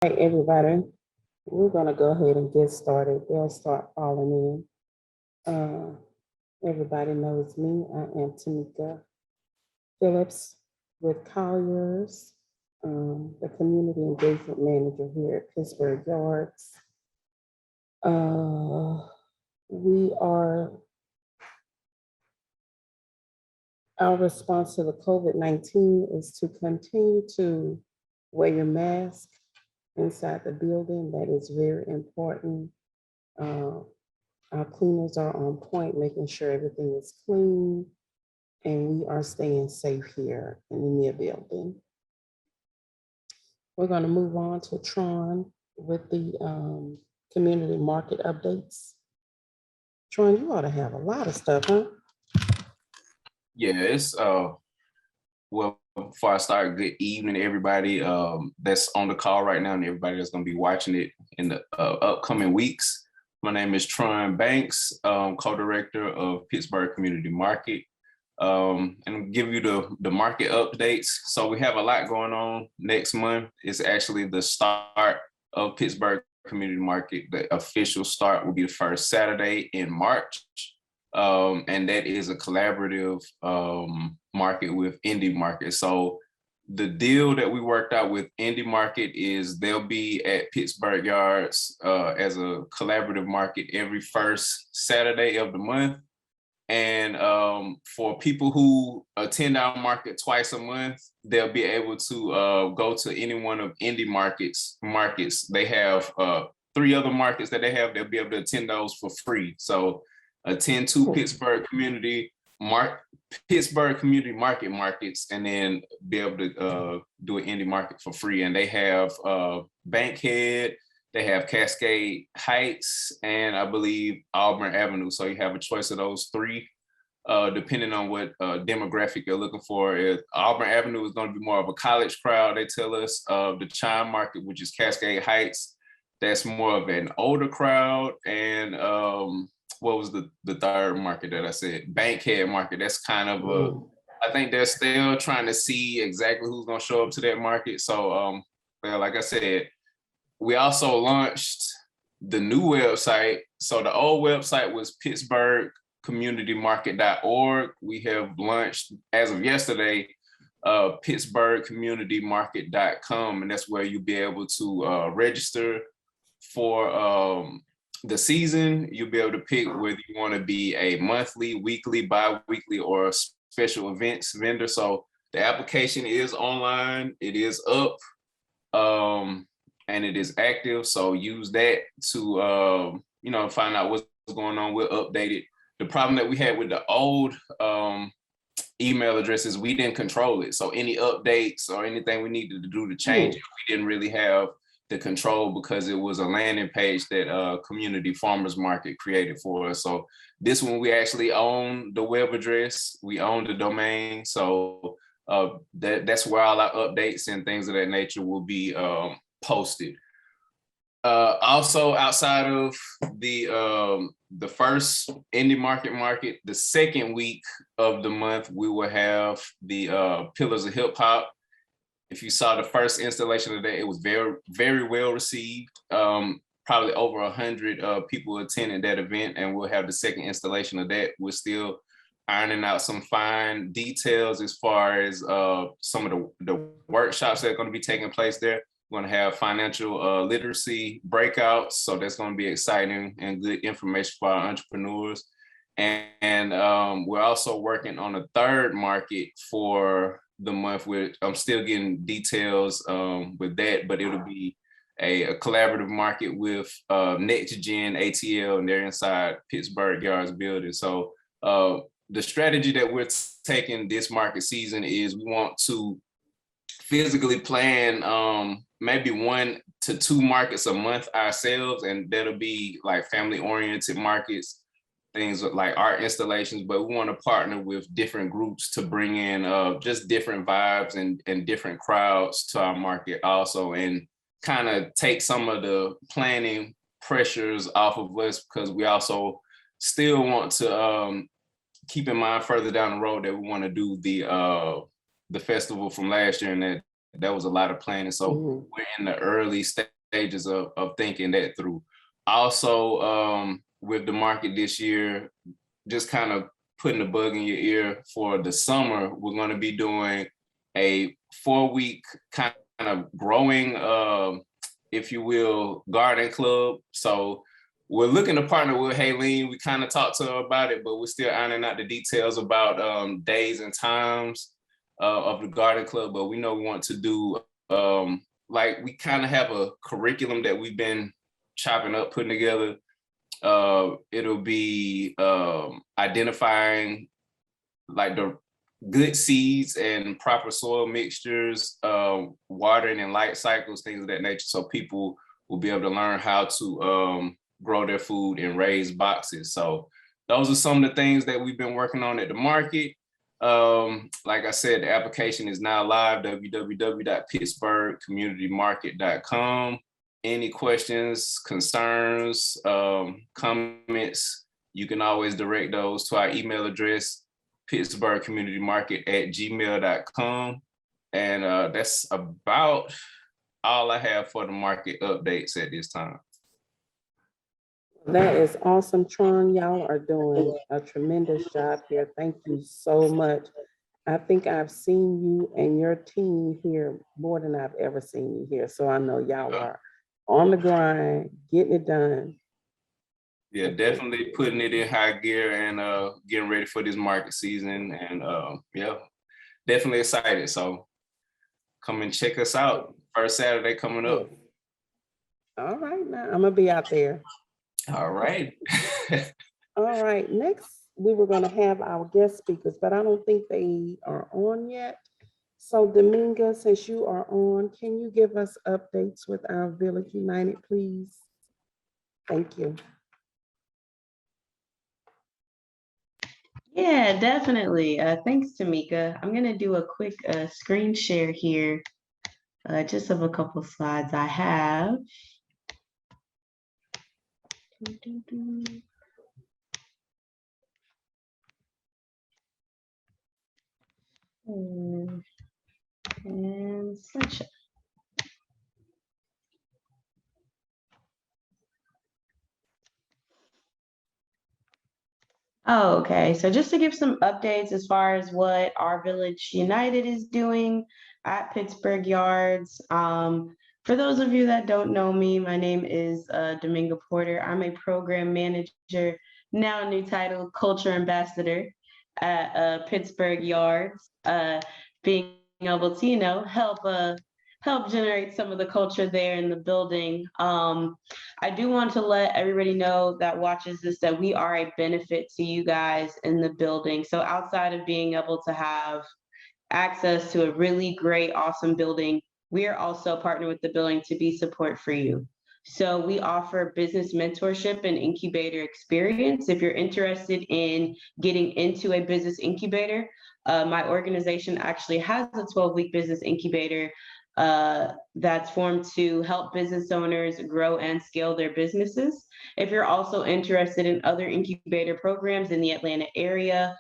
Hey, everybody, we're gonna go ahead and get started. They'll start falling in. Everybody knows me. I am Tameka Phillips with Colliers, the Community Engagement Manager here at Pittsburgh Yards. We are, our response to the COVID-19 is to continue to wear your mask inside the building. That is very important. Our cleaners are on point, making sure everything is clean, and we are staying safe here in the near building. We're going to move on to Tron with the community market updates. Tron, you ought to have a lot of stuff, huh? Yeah, it's well, before I start, good evening everybody that's on the call right now and everybody that's going to be watching it in the upcoming weeks. My name is Tron Banks, co-director of Pittsburgh Community Market, and I'll give you the market updates. So we have a lot going on next month. It's actually the start of Pittsburgh Community Market. The official start will be the first Saturday in March. And that is a collaborative market with Indie Market. So the deal that we worked out with Indie Market is they'll be at Pittsburgh Yards as a collaborative market every first Saturday of the month. And for people who attend our market twice a month, they'll be able to go to any one of Indie Markets. They have 3 other markets that they have. They'll be able to attend those for free. So attend to Pittsburgh Community Market markets, and then be able to do an Indie Market for free. And they have Bankhead, they have Cascade Heights, and I believe Auburn Avenue. So you have a choice of those 3, depending on what demographic you're looking for. Auburn Avenue is going to be more of a college crowd, they tell us. The Chime Market, which is Cascade Heights, that's more of an older crowd. And what was the third market that I said? Bankhead Market. That's kind of I think they're still trying to see exactly who's going to show up to that market. So, well, like I said, we also launched the new website. So the old website was pittsburghcommunitymarket.org. We have launched, as of yesterday, pittsburghcommunitymarket.com, and that's where you'll be able to register for the season. You'll be able to pick whether you want to be a monthly, weekly, bi-weekly, or special events vendor. So the application is online, it is up, and it is active. So use that to find out what's going on. We'll update it. The problem that we had with the old email addresses, we didn't control it. So any updates or anything we needed to do to change it, we didn't really have the control, because it was a landing page that Community Farmers Market created for us. So this one, we actually own the web address, we own the domain. So that's where all our updates and things of that nature will be posted. Also, outside of the first Indie Market, the second week of the month, we will have the Pillars of Hip Hop. If you saw the first installation of that, it was very, very well received. Probably over 100 people attended that event, and we'll have the second installation of that. We're still ironing out some fine details as far as some of the workshops that are going to be taking place there. We're going to have financial literacy breakouts, so that's going to be exciting and good information for our entrepreneurs. And we're also working on a third market for the month. I'm still getting details with that, but it'll be a collaborative market with Next Gen ATL, and they're inside Pittsburgh Yards building. So the strategy that we're taking this market season is we want to physically plan maybe 1 to 2 markets a month ourselves, and that'll be like family-oriented markets, things like art installations. But we want to partner with different groups to bring in just different vibes and different crowds to our market also, and kind of take some of the planning pressures off of us, because we also still want to keep in mind further down the road that we want to do the festival from last year, and that was a lot of planning. So we're in the early stages of thinking that through. Also, with the market this year, just kind of putting a bug in your ear for the summer, we're going to be doing a 4-week kind of growing, if you will, garden club. So we're looking to partner with Haylene. We kind of talked to her about it, but we're still ironing out the details about days and times of the garden club. But we know we want to do, like, we kind of have a curriculum that we've been chopping up, putting together. It'll be identifying like the good seeds and proper soil mixtures, watering and light cycles, things of that nature. So people will be able to learn how to grow their food in raised boxes. So those are some of the things that we've been working on at the market. Like I said, the application is now live, www.pittsburghcommunitymarket.com. Any questions, concerns, comments, you can always direct those to our email address, pittsburghcommunitymarket@gmail.com. And that's about all I have for the market updates at this time. That is awesome, Tron. Y'all are doing a tremendous job here. Thank you so much. I think I've seen you and your team here more than I've ever seen you here. So I know y'all are on the grind, getting it done. Yeah, definitely putting it in high gear and getting ready for this market season. And yeah, definitely excited. So come and check us out. First Saturday coming up. All right, now I'm gonna be out there. All right. All right, next we were gonna have our guest speakers, but I don't think they are on yet. So Daminga, since you are on, can you give us updates with our Village United, please? Thank you. Yeah, definitely. Thanks, Tameka. I'm going to do a quick screen share here, just of a couple slides I have. And slideshow. Oh, okay. So just to give some updates as far as what our Village United is doing at Pittsburgh Yards. For those of you that don't know me, my name is Daminga Porter. I'm a program manager, now a new title, culture ambassador at Pittsburgh Yards, being able to, help generate some of the culture there in the building. I do want to let everybody know that watches this that we are a benefit to you guys in the building. So outside of being able to have access to a really great, awesome building, we are also partnered with the building to be support for you. So we offer business mentorship and incubator experience. If you're interested in getting into a business incubator, my organization actually has a 12-week business incubator that's formed to help business owners grow and scale their businesses. If you're also interested in other incubator programs in the Atlanta area,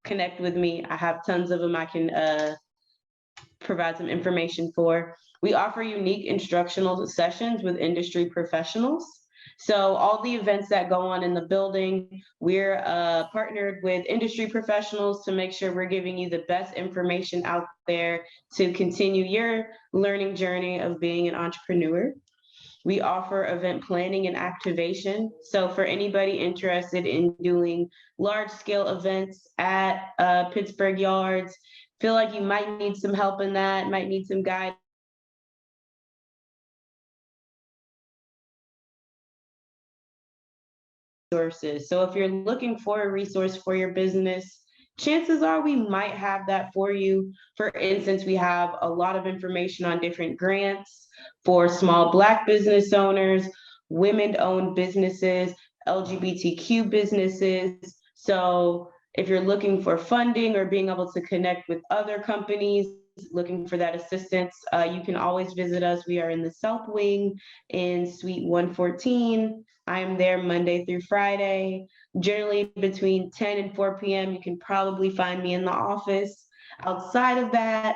connect with me. I have tons of them I can provide some information for. We offer unique instructional sessions with industry professionals. So all the events that go on in the building, we're partnered with industry professionals to make sure we're giving you the best information out there to continue your learning journey of being an entrepreneur. We offer event planning and activation. So for anybody interested in doing large scale events at Pittsburgh Yards, feel like you might need some help in that, might need some guidance. Resources. So if you're looking for a resource for your business, chances are we might have that for you. For instance, we have a lot of information on different grants for small Black business owners, women-owned businesses, LGBTQ businesses. So if you're looking for funding or being able to connect with other companies looking for that assistance, you can always visit us. We are in the South Wing in Suite 114. I am there Monday through Friday, generally between 10 and 4 p.m. You can probably find me in the office. Outside of that,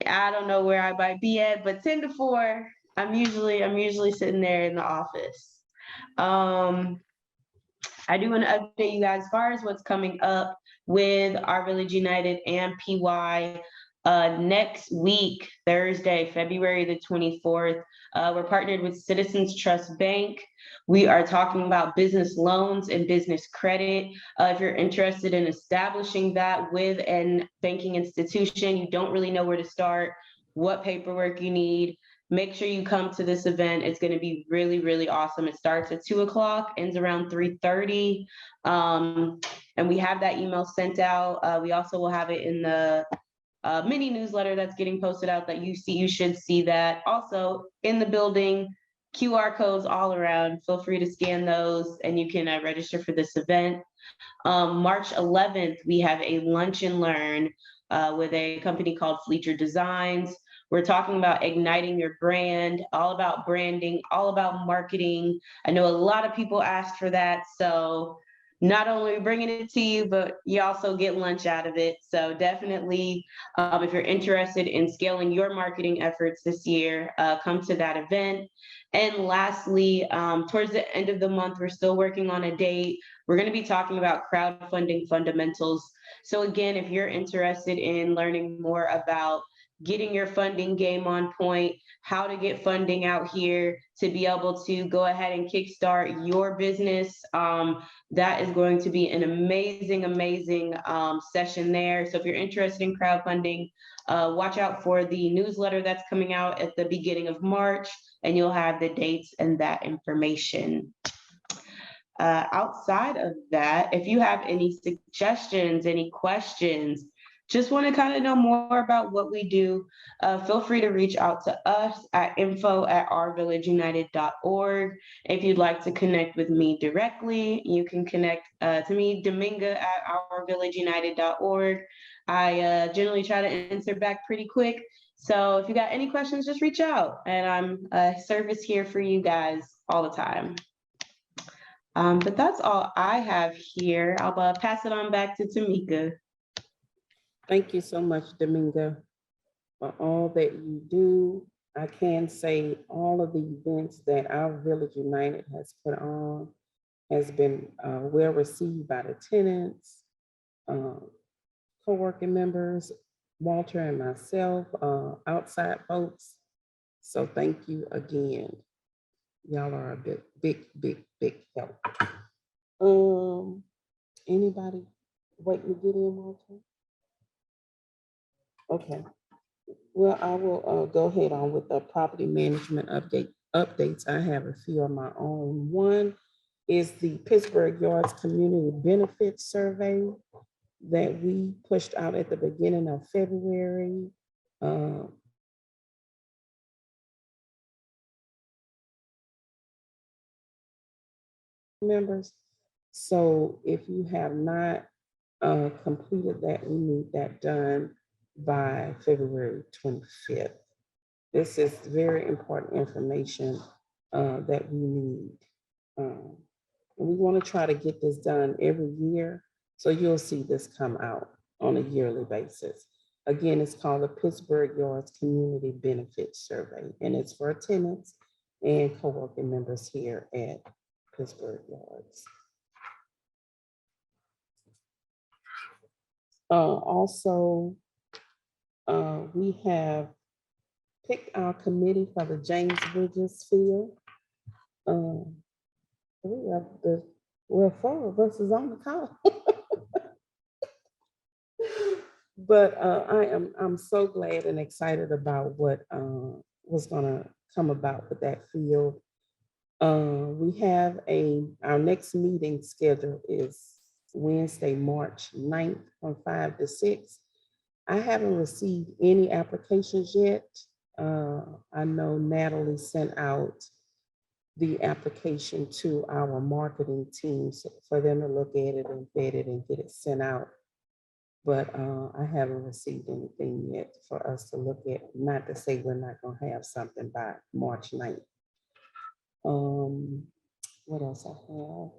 I don't know where I might be at, but 10 to 4, I'm usually sitting there in the office. I do want to update you guys as far as what's coming up with Our Village United and PY. Next week, Thursday, February the 24th, we're partnered with Citizens Trust Bank. We are talking about business loans and business credit. If you're interested in establishing that with a banking institution, you don't really know where to start, what paperwork you need, make sure you come to this event. It's going to be really, really awesome. It starts at 2 o'clock, ends around 3:30. And we have that email sent out. We also will have it in the mini newsletter that's getting posted out that you see. You should see that. Also in the building, QR codes all around. Feel free to scan those and you can register for this event. March 11th, we have a lunch and learn with a company called Fleacher Designs. We're talking about igniting your brand, all about branding, all about marketing. I know a lot of people ask for that. So not only bringing it to you, but you also get lunch out of it. So definitely, if you're interested in scaling your marketing efforts this year, come to that event. And lastly, towards the end of the month, we're still working on a date. We're going to be talking about crowdfunding fundamentals. So again, if you're interested in learning more about getting your funding game on point, how to get funding out here to be able to go ahead and kickstart your business, that is going to be an amazing, amazing session there. So if you're interested in crowdfunding, watch out for the newsletter that's coming out at the beginning of March, and you'll have the dates and that information. Outside of that, if you have any suggestions, any questions, just want to kind of know more about what we do, feel free to reach out to us at info@ourvillageunited.org. If you'd like to connect with me directly, you can connect to me, Daminga, at ourvillageunited.org. I generally try to answer back pretty quick. So if you got any questions, just reach out, and I'm a service here for you guys all the time. But that's all I have here. I'll pass it on back to Tameka. Thank you so much, Daminga, for all that you do. I can say all of the events that our Village United has put on has been well received by the tenants, co-working members, Walter and myself, outside folks. So thank you again. Y'all are a big help. Anybody waiting to get in, Walter? Okay. Well, I will go ahead on with the property management updates. I have a few of my own. One is the Pittsburgh Yards Community Benefits Survey that we pushed out at the beginning of February. Members. So if you have not completed that, we need that done by February 25th. This is very important information that we need. And we want to try to get this done every year. So you'll see this come out on a yearly basis. Again, it's called the Pittsburgh Yards Community Benefits Survey, and it's for tenants and co-working members here at Pittsburgh Yards. Also, we have picked our committee for the James Bridges Field. We have well, 4 of us is on the call. But I'm so glad and excited about what was gonna come about with that field. We have our next meeting schedule is Wednesday, March 9th from 5 to 6. I haven't received any applications yet. I know Natalie sent out the application to our marketing teams for them to look at it and vet it and get it sent out. But I haven't received anything yet for us to look at, not to say we're not gonna have something by March 9th. What else I have?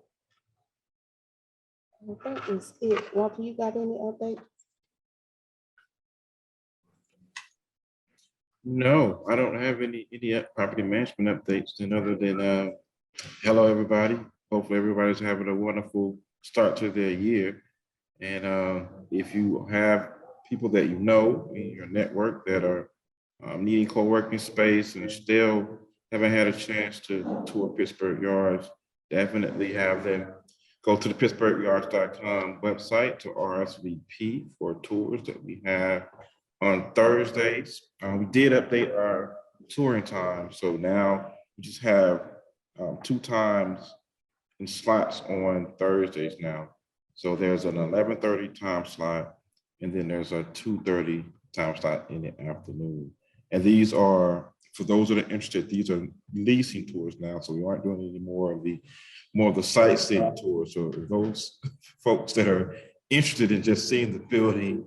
That is it. Walter, you got any updates? No, I don't have any property management updates and other than hello everybody. Hopefully everybody's having a wonderful start to their year. And if you have people that you know in your network that are needing co-working space and still haven't had a chance to tour Pittsburgh Yards, definitely have them go to the pittsburghyards.com website to RSVP for tours that we have on Thursdays. We did update our touring time, so now we just have 2 times in slots on Thursdays now. So there's an 11:30 time slot, and then there's a 2:30 time slot in the afternoon. And these are, for those that are interested, these are leasing tours now, so we aren't doing any more of the sightseeing tours. So those folks that are interested in just seeing the building,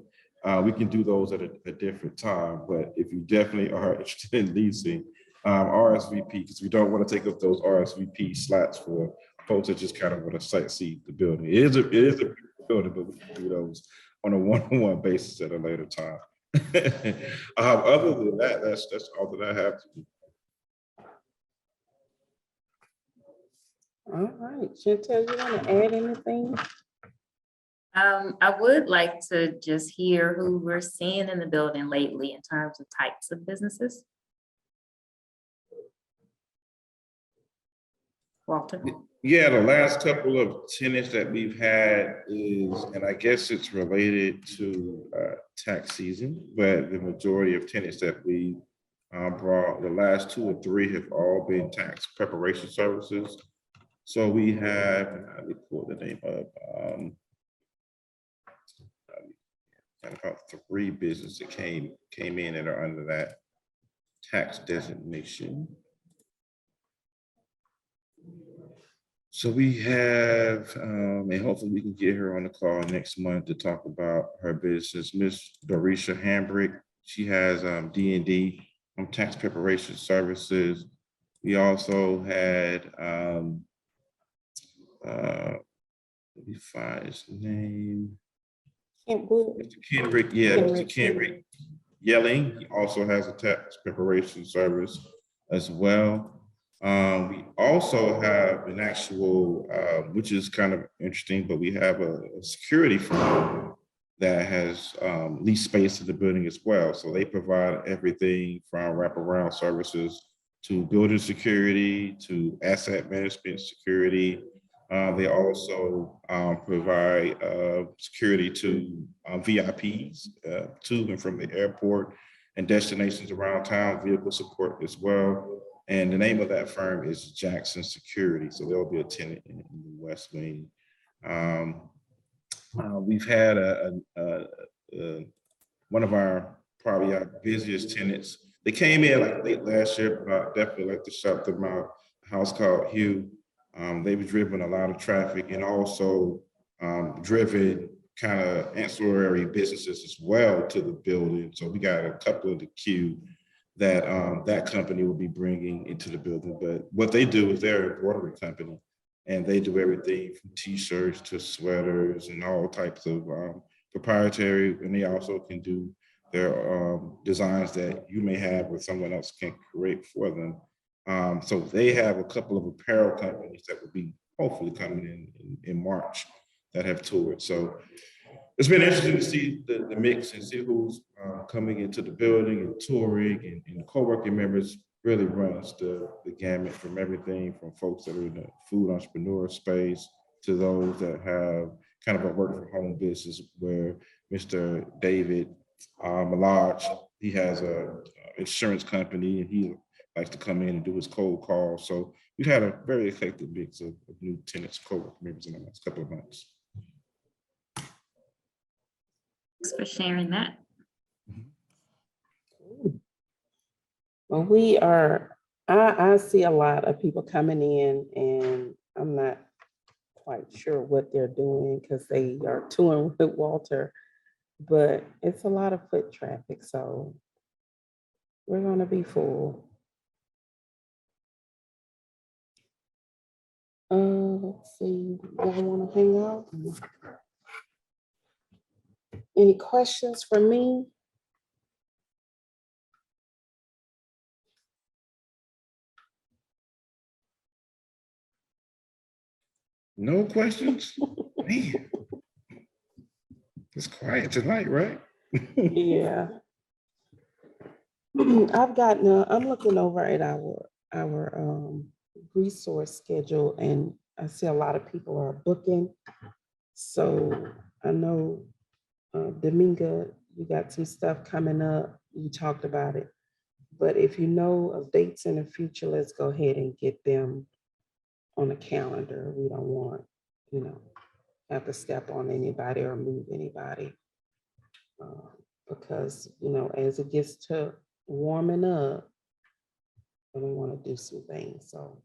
we can do those at a different time. But if you definitely are interested in leasing, RSVP, because we don't want to take up those RSVP slots for folks that just kind of want to sightsee the building. It is a beautiful building, but we can do those on a one-on-one basis at a later time. Other than that, that's all that I have to do. All right, Chantel, you want to add anything? I would like to just hear who we're seeing in the building lately in terms of types of businesses. Walter? Yeah, the last couple of tenants that we've had is, and I guess it's related to tax season, but the majority of tenants that we brought, the last 2 or 3 have all been tax preparation services. So we have, let me pull the name up, about 3 businesses that came in that are under that tax designation. So we have, and hopefully we can get her on the call next month to talk about her business. Miss Dorisha Hambrick, she has D&D tax preparation services. We also had, let me find his name. Mr. Kendrick, yeah, Mr. Kendrick Yelling. He also has a tax preparation service as well. We also have an actual, which is kind of interesting, but we have a security firm that has leased space in the building as well. So they provide everything from wraparound services to building security to asset management security. They also provide security to VIPs to and from the airport and destinations around town, vehicle support as well. And the name of that firm is Jackson Security. So there'll be a tenant in the West Wing. We've had one of our probably our busiest tenants. They came in like late last year, but I definitely like to shout them out. A house called Hugh. They've driven a lot of traffic and also driven kind of ancillary businesses as well to the building. So we got a couple of the queue that that company will be bringing into the building. But what they do is they're an embroidery company, and they do everything from t-shirts to sweaters and all types of proprietary. And they also can do their designs that you may have or someone else can create for them. So they have a couple of apparel companies that will be hopefully coming in March that have toured. So it's been interesting to see the mix and see who's coming into the building and touring, and the co-working members really runs the gamut from everything from folks that are in the food entrepreneur space to those that have kind of a work from home business where Mr. David Malaj, he has a insurance company and he likes to come in and do his cold call. So we've had a very eclectic mix of new tenants, co-working members in the last couple of months. Thanks for sharing that. Well, we are, I see a lot of people coming in and I'm not quite sure what they're doing because they are touring with Walter, but it's a lot of foot traffic. So we're going to be full. Let's see, y'all want to hang out? Any questions for me? No questions? Man. It's quiet tonight, right? Yeah. I'm looking over at our resource schedule, and I see a lot of people are booking. So I know Daminga, you got some stuff coming up. You talked about it. But if you know of dates in the future, let's go ahead and get them on the calendar. We don't want, have to step on anybody or move anybody. Because, as it gets to warming up, I don't want to do some things. So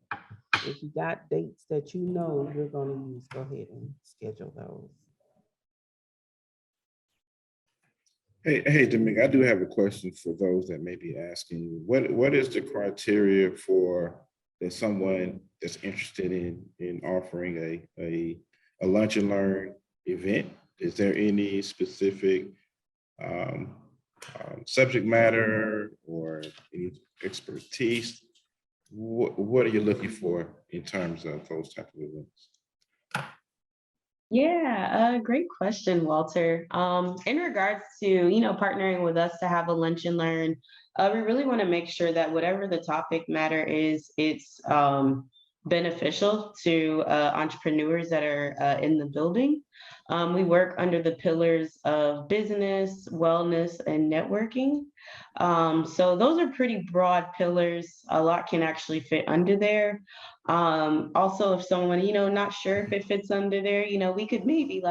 if you got dates that you're going to use, go ahead and schedule those. Hey, Domingue, I do have a question for those that may be asking you. What is the criteria for that someone that's interested in offering a lunch and learn event? Is there any specific subject matter or any expertise? What are you looking for in terms of those type of events? Yeah, great question, Walter. In regards to, partnering with us to have a lunch and learn, we really want to make sure that whatever the topic matter is, it's beneficial to entrepreneurs that are in the building. We work under the pillars of business, wellness, and networking. So those are pretty broad pillars. A lot can actually fit under there. Also, if someone, not sure if it fits under there, we could maybe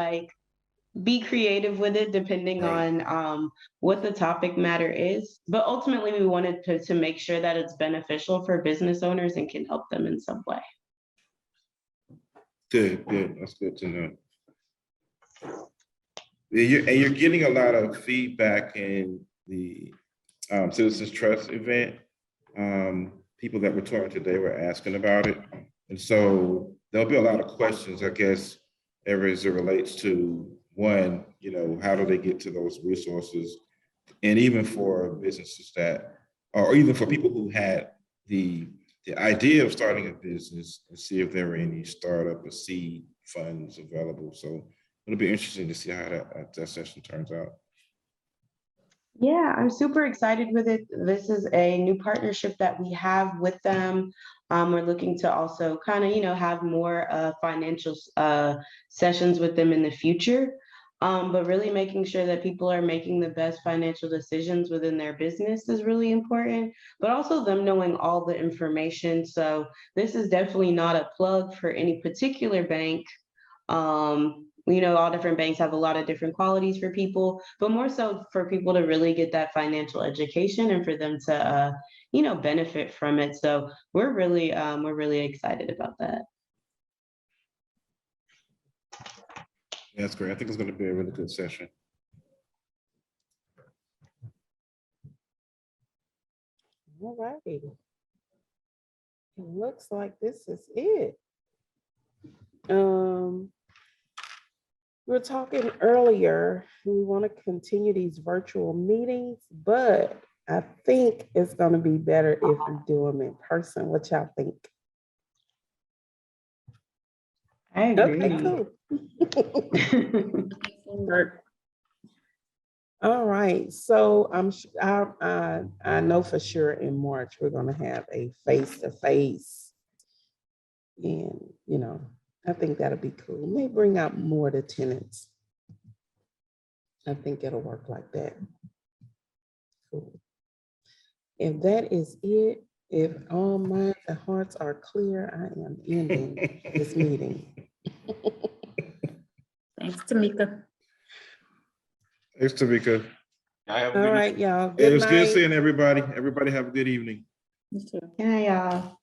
be creative with it depending on what the topic matter is. But ultimately, we wanted to make sure that it's beneficial for business owners and can help them in some way. Good. That's good to know. You're getting a lot of feedback in the Citizens Trust event. People that were talking today were asking about it. And so there'll be a lot of questions, I guess, as it relates to one, how do they get to those resources? And even for businesses or even for people who had the idea of starting a business, and see if there were any startup or seed funds available. So it'll be interesting to see how that session turns out. Yeah, I'm super excited with it. This is a new partnership that we have with them. We're looking to also kind of, have more financial sessions with them in the future, but really making sure that people are making the best financial decisions within their business is really important, but also them knowing all the information. So this is definitely not a plug for any particular bank. All different banks have a lot of different qualities for people, but more so for people to really get that financial education and for them to, benefit from it. So we're really excited about that. That's great. I think it's going to be a really good session. All righty. It looks like this is it. We were talking earlier, we want to continue these virtual meetings, but I think it's going to be better if we do them in person. What y'all think? I agree. Okay, cool. All right, so I know for sure in March we're going to have a face-to-face, and I think that'll be cool. May bring out more to tenants. I think it'll work like that. Cool. If that is it, if all minds and hearts are clear, I am ending this meeting. Thanks, Tameka. Thanks, Tameka. All right, y'all. It Good was good night. seeing everybody. Everybody have a good evening. You too. Yeah, y'all.